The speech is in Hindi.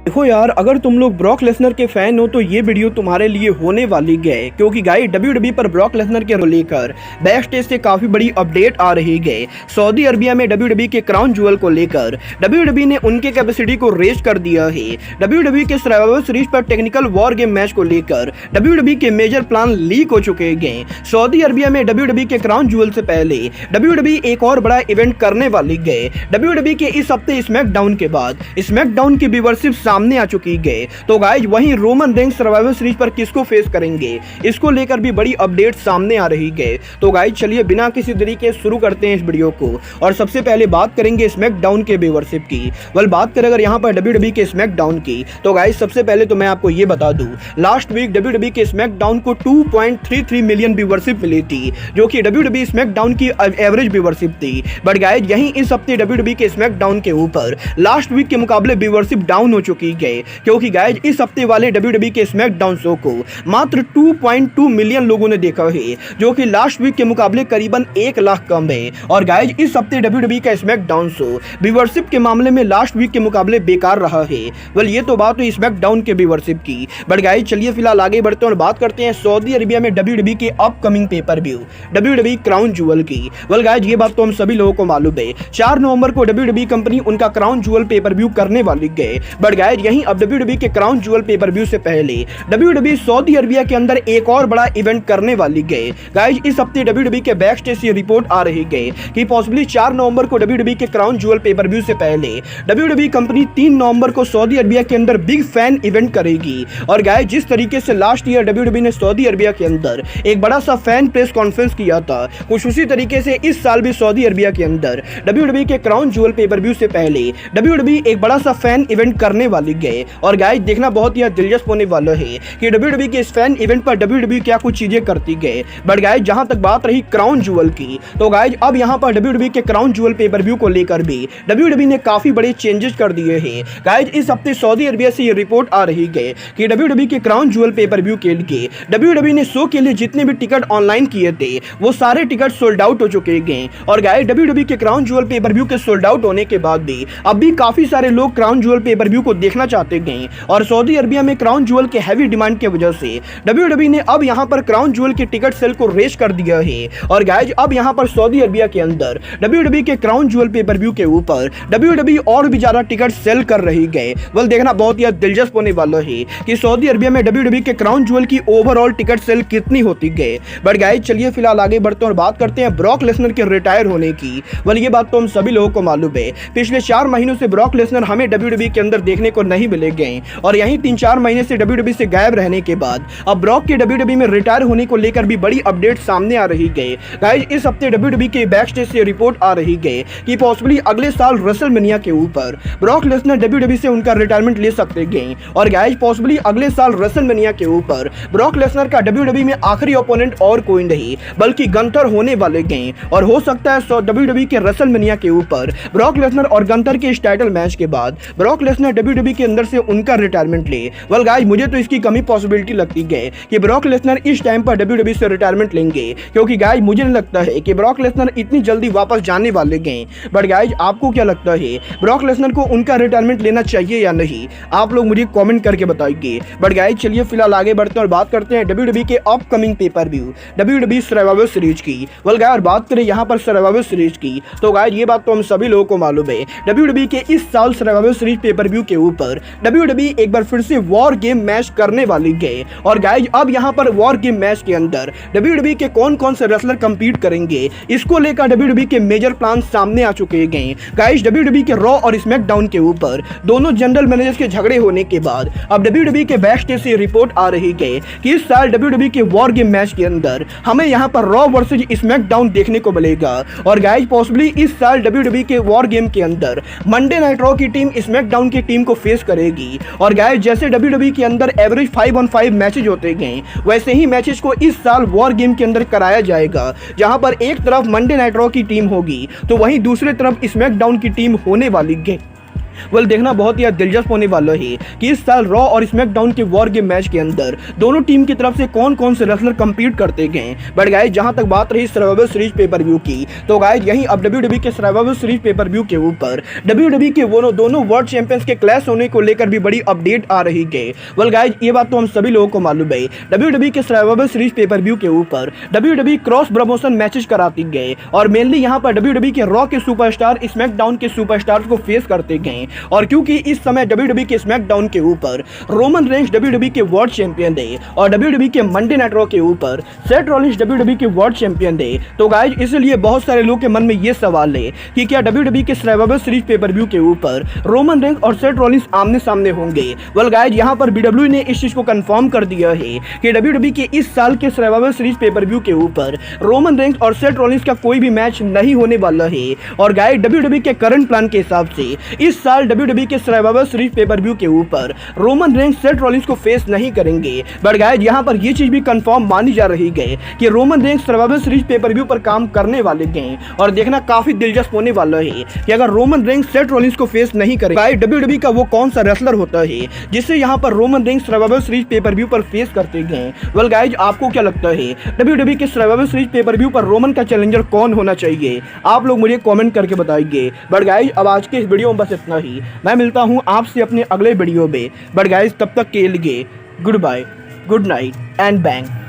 देखो यार, अगर तुम लोग ब्रॉक लेसनर के फैन हो तो ये वीडियो तुम्हारे लिए होने वाली है, क्योंकि गाइस डब्ल्यूडब्ल्यूई पर ब्रॉक लेसनर के लेकर बैक स्टेज से काफी बड़ी अपडेट आ रही है। सऊदी अरबिया में डब्ल्यूडब्ल्यूई के क्राउन ज्वेल को लेकर डब्ल्यूडब्ल्यूई ने उनके कैपेसिटी को रेज कर दिया है। डब्ल्यूडब्ल्यूई के सर्वाइवल सीरीज पर टेक्निकल वॉर गेम मैच को लेकर डब्ल्यूडब्ल्यूई के मेजर प्लान लीक हो चुके हैं। सऊदी अरबिया में डब्ल्यूडब्ल्यूई के क्राउन ज्वेल से पहले डब्ल्यूडब्ल्यूई एक और बड़ा इवेंट करने वाली है। डब्ल्यूडब्ल्यूई के इस हफ्ते स्मैकडाउन के बाद स्मैकडाउन की व्यूअरशिप सामने आ चुकी है। तो गाइज वहीं रोमन रेंस सर्वाइवल सीरीज पर किसको फेस करेंगे, इसको लेकर भी बड़ी अपडेट सामने आ रही है। तो गाइज चलिए बिना किसी देरी के शुरू करते हैं इस वीडियो को। और सबसे पहले बात करेंगे स्मैकडाउन के व्यूअरशिप की। बात करें अगर यहाँ पर डब्ल्यूडब्ल्यूई के स्मैकडाउन की, तो गाइज सबसे पहले तो मैं आपको ये बता दूं, लास्ट वीक डब्ल्यूडब्ल्यूई के स्मैकडाउन को 2.33 मिलियन व्यूअरशिप मिली थी, जो कि डब्ल्यूडब्ल्यूई स्मैकडाउन की एवरेज व्यूअरशिप थी। बट गाइज यहीं इस हफ्ते डब्ल्यूडब्ल्यूई के स्मैकडाउन के ऊपर लास्ट वीक के मुकाबले व्यूअरशिप डाउन हो चुकी है, क्योंकि गाइज इस हफ्ते वाले डब्ल्यूडब्ल्यूई के स्मैकडाउन शो को मात्र 2.2 मिलियन लोगों ने देखा है, जो कि लास्ट वीक के मुकाबले करीबन 1 लाख कम है। और गाइज इस हफ्ते डब्ल्यूडब्ल्यूई का स्मैकडाउन शो व्यूअरशिप के मामले में लास्ट वीक के मुकाबले बेकार रहा है। ये तो बात हुई स्मैकडाउन के व्यूअरशिप की। बट गाइज चलिए फिलहाल आगे बढ़ते हैं और बात करते हैं सऊदी अरबिया में डब्ल्यूडब्ल्यूई के upcoming pay per view WWE crown jewel की। गाइज ये बात तो हम सभी लोगों को मालूम है, 4 नवंबर को डब्ल्यूडब्ल्यूई कंपनी उनका क्राउन ज्वेल पेपर व्यू करने वाली है। बट गाइज यहीं अब डब्ल्यूडब्ल्यूई के क्राउन ज्वेल पेपर व्यू से पहले डब्ल्यूडब्ल्यूई सऊदी अरबिया के अंदर एक और बड़ा इवेंट करने वाली है। गाइज इस हफ्ते डब्ल्यूडब्ल्यूई के बैक स्टेज से रिपोर्ट आ रही है कि पॉसिबली 4 नवंबर को डब्ल्यूडब्ल्यूई के क्राउन ज्वेल पेपर व्यू से पहले डब्ल्यूडब्ल्यूई कंपनी 3 नवंबर को सऊदी अरबिया के अंदर बिग फैन इवेंट करेगी। और गाइज जिस तरीके से लास्ट ईयर डब्ल्यूडब्ल्यूई ने सऊदी अरबिया के अंदर एक बड़ा सा फैन प्रेस कॉन्फ्रेंस किया था, कुछ उसी तरीके से इस साल भी सऊदी अरबिया के अंदर डब्ल्यूडब्ल्यूई के क्राउन ज्वेल पेपर व्यू से पहले डब्ल्यूडब्ल्यूई एक बड़ा सा फैन इवेंट करने वाली है। और गाइज देखना बहुत ही दिलचस्प होने वाला है कि डब्ल्यूडब्ल्यूई के इस फैन इवेंट पर डब्ल्यूडब्ल्यूई क्या कुछ चीजें करती है। बट गाइज जहां तक बात रही क्राउन ज्वेल की, तो गाइज अब यहां पर डब्ल्यूडब्ल्यूई के क्राउन ज्वेल पेपर व्यू को लेकर भी डब्ल्यूडब्ल्यूई ने काफी बड़े चेंजेस कर दिए हैं। गाइज इस हफ्ते सऊदी अरबिया से ये रिपोर्ट आ रही है कि डब्ल्यूडब्ल्यूई के क्राउन ज्वेल पेपर व्यू के लिए डब्ल्यूडब्ल्यूई ने शो के लिए जितने भी टिकट ऑनलाइन किए थे वो सारे टिकट सोल्ड आउट हो चुके हैं। और गाइज डब्ल्यूडब्ल्यूई के क्राउन ज्वेल पेपर व्यू के सोल्ड आउट होने के बाद भी अब भी काफी सारे लोग क्राउन ज्वेल पेपर व्यू को देखना चाहते हैं। और सऊदी अरबिया में क्राउन ज्वेल के हैवी डिमांड की वजह से डब्ल्यूडब्ल्यूई ने अब यहां पर क्राउन ज्वेल के टिकट सेल को रेज कर दिया है। और गाइज अब यहां पर सऊदी अरबिया के अंदर डब्ल्यूडब्ल्यूई के क्राउन ज्वेल पेपर व्यू के ऊपर डब्ल्यूडब्ल्यूई और भी ज्यादा टिकट सेल कर रही है। देखना बहुत ही दिलचस्प होने वाला है कि सऊदी अरबिया में डब्ल्यूडब्ल्यूई के क्राउन ज्वेल की ओवरऑल टिकट सेल कितनी होती है। बट गाइज चलिए फिलहाल आगे बढ़ते हैं और बात करते हैं ब्रॉक लेसनर के रिटायर होने की। ये बात तो हम सभी लोगों को मालूम है, पिछले 4 महीनों से ब्रॉक लेसनर हमें डब्ल्यूडब्ल्यूई के अंदर देखने को नहीं मिलेंगे। और यहीं 3-4 महीने से डब्ल्यूडब्ल्यूई से गायब रहने के बाद अब ब्रॉक के डब्ल्यूडब्ल्यूई में रिटायर होने को लेकर भी बड़ी अपडेट सामने आ रही है। गाइज इस हफ्ते डब्ल्यूडब्ल्यूई के बैक स्टेज से रिपोर्ट आ रही है कि पॉसिबली अगले साल रेसलमेनिया के ऊपर ब्रॉक लेसनर डब्ल्यूडब्ल्यूई से उनका रिटायरमेंट ले सकते हैं। और गाइज पॉसिबली अगले साल रेसलमेनिया के ऊपर ब्रॉक लेसनर का डब्ल्यूडब्ल्यूई में आखिरी ओपोनेंट और कोई नहीं बल्कि गंथर होने वाले हैं। और हो सकता है डब्ल्यूडब्ल्यूई के रेसलमेनिया के ऊपर ब्रॉक लेसनर और गंथर के इस टाइटल मैच के बाद ब्रॉक लेसनर डब्ल्यूडब्ल्यूई के अंदर से उनका रिटायरमेंट ले। गाइज मुझे तो इसकी कमी पॉसिबिलिटी लगती है कि ब्रॉक लेसनर इस टाइम पर डब्ल्यूडब्ल्यूई से रिटायरमेंट लेंगे, क्योंकि गाइज मुझे नहीं लगता है कि ब्रॉक लेसनर इतनी जल्दी वापस जाने वाले हैं। बट गाइज आपको क्या लगता है, ब्रॉक लेसनर को उनका रिटायरमेंट लेना चाहिए या नहीं? आप लोग मुझे कमेंट करके बताइए। बट गाइज चलिए फिलहाल आगे बढ़ते हैं और बात करते हैं डब्ल्यूडब्ल्यूई के upcoming pay per view WWE survival series की। गाइज बात करें यहाँ पर सर्वाइवल सीरीज की, तो गाइज ये बात तो हम सभी लोगों को मालूम है, डब्ल्यूडब्ल्यूई के इस साल सर्वाइवल सीरीज पेपर व्यू के ऊपर डब्ल्यूडब्ल्यूई एक बार फिर से वॉर गेम मैच करने वाली है। और गाइज अब यहाँ पर वॉर गेम मैच के अंदर डब्ल्यूडब्ल्यूई के कौन से रेसलर कंपीट करेंगे, इसको लेकर डब्ल्यूडब्ल्यूई के मेजर प्लान सामने आ चुके हैं। गाइज डब्ल्यूडब्ल्यूई के रॉ और स्मैकडाउन के ऊपर दोनों जनरल मैनेजर्स के झगड़े होने के बाद अब डब्ल्यूडब्ल्यूई के बैक स्टेज से रिपोर्ट आ रही है कि इस साल डब्ल्यूडब्ल्यूई के वॉर गेम मैच के अंदर हमें यहाँ पर रॉ वर्सेज स्मैकडाउन देखने को मिलेगा। और गाइज पॉसिबली इस साल डब्ल्यूडब्ल्यूई के वॉर गेम के अंदर मंडे नाइट रॉ की टीम स्मैकडाउन की टीम को फेस करेगी। और गाइज जैसे डब्ल्यूडब्ल्यूई के अंदर एवरेज 5-on-5 मैचेज होते हैं, वैसे ही मैचेस को इस साल वॉर गेम के अंदर कराया जाएगा, जहां पर एक तरफ मंडे नाइट रॉ की टीम होगी तो वहीं दूसरी तरफ स्मैकडाउन की टीम होने वाली है। वेल देखना बहुत ही दिलचस्प होने वाला है कि इस साल रॉ और स्मैकडाउन के वॉर गेम मैच के अंदर दोनों टीम की तरफ से कौन कौन से रेसलर कंपीट करते गए। बट गाइस जहां तक बात रही सर्वाइवर सीरीज पेपर व्यू की, तो गाइस यहीं अब WWE के सर्वाइवर सीरीज पेपर व्यू के ऊपर WWE के वो दोनों वर्ल्ड चैंपियंस के क्लैश होने को लेकर भी बड़ी अपडेट आ रही है। वेल गाइस ये बात तो हम सभी लोगों को मालूम है, WWE के सर्वाइवर सीरीज पेपर व्यू के ऊपर WWE क्रॉस प्रमोशन मैचेस कराती गए और मेनली यहां पर WWE के रॉ के सुपरस्टार स्मैकडाउन के सुपरस्टार्स को फेस करते गए। और क्योंकि इस समय WWE के स्मैकडाउन के ऊपर रोमन रेंस WWE के वर्ल्ड चैंपियन है और WWE के मंडे नाइट रॉ के ऊपर सेथ रॉलिंस WWE के वर्ल्ड चैंपियन है, तो गाइस इसलिए बहुत सारे लोगों के मन में ये सवाल है कि क्या WWE के सर्वाइवर सीरीज पेपर व्यू के ऊपर रोमन रेंस और सेथ रॉलिंस आमने सामने होंगे। वेल गाइस यहां पर WWE ने इस चीज को कंफर्म कर दिया है कि WWE के इस साल के सर्वाइवर सीरीज पेपर व्यू के ऊपर रोमन रेंस और सेथ रॉलिंस का कोई भी मैच नहीं होने वाला है। और गाइस WWE के करंट प्लान के हिसाब से इस साल WWE के सर्वाइवर सीरीज पेपर व्यू के ऊपर रोमन रेंस सेथ रॉलिंस को फेस नहीं करेंगे। बट गाइस यहां पर यह चीज भी कंफर्म मानी जा रही है कि Roman Reigns survivor series pay per view पर काम करने वाले हैं। और देखना काफी दिलचस्प होने वाला है कि अगर रोमन रेंस सेथ रॉलिंस को फेस नहीं करे, गाइस WWE का वो कौन सा रेसलर होता है जिससे यहां पर Roman Reigns survivor series pay per view पर फेस करते हैं। वेल गाइस आपको क्या लगता है WWE के सर्वाइवर सीरीज पेपर व्यू पर रोमन का चैलेंजर कौन होना चाहिए? आप लोग मुझे कमेंट करके बताइए। बट गाइस अब आज के इस वीडियो में बस इतना ही। मैं मिलता हूं आपसे अपने अगले वीडियो में। बट गाइस तब तक के लिए good bye, good night and bang.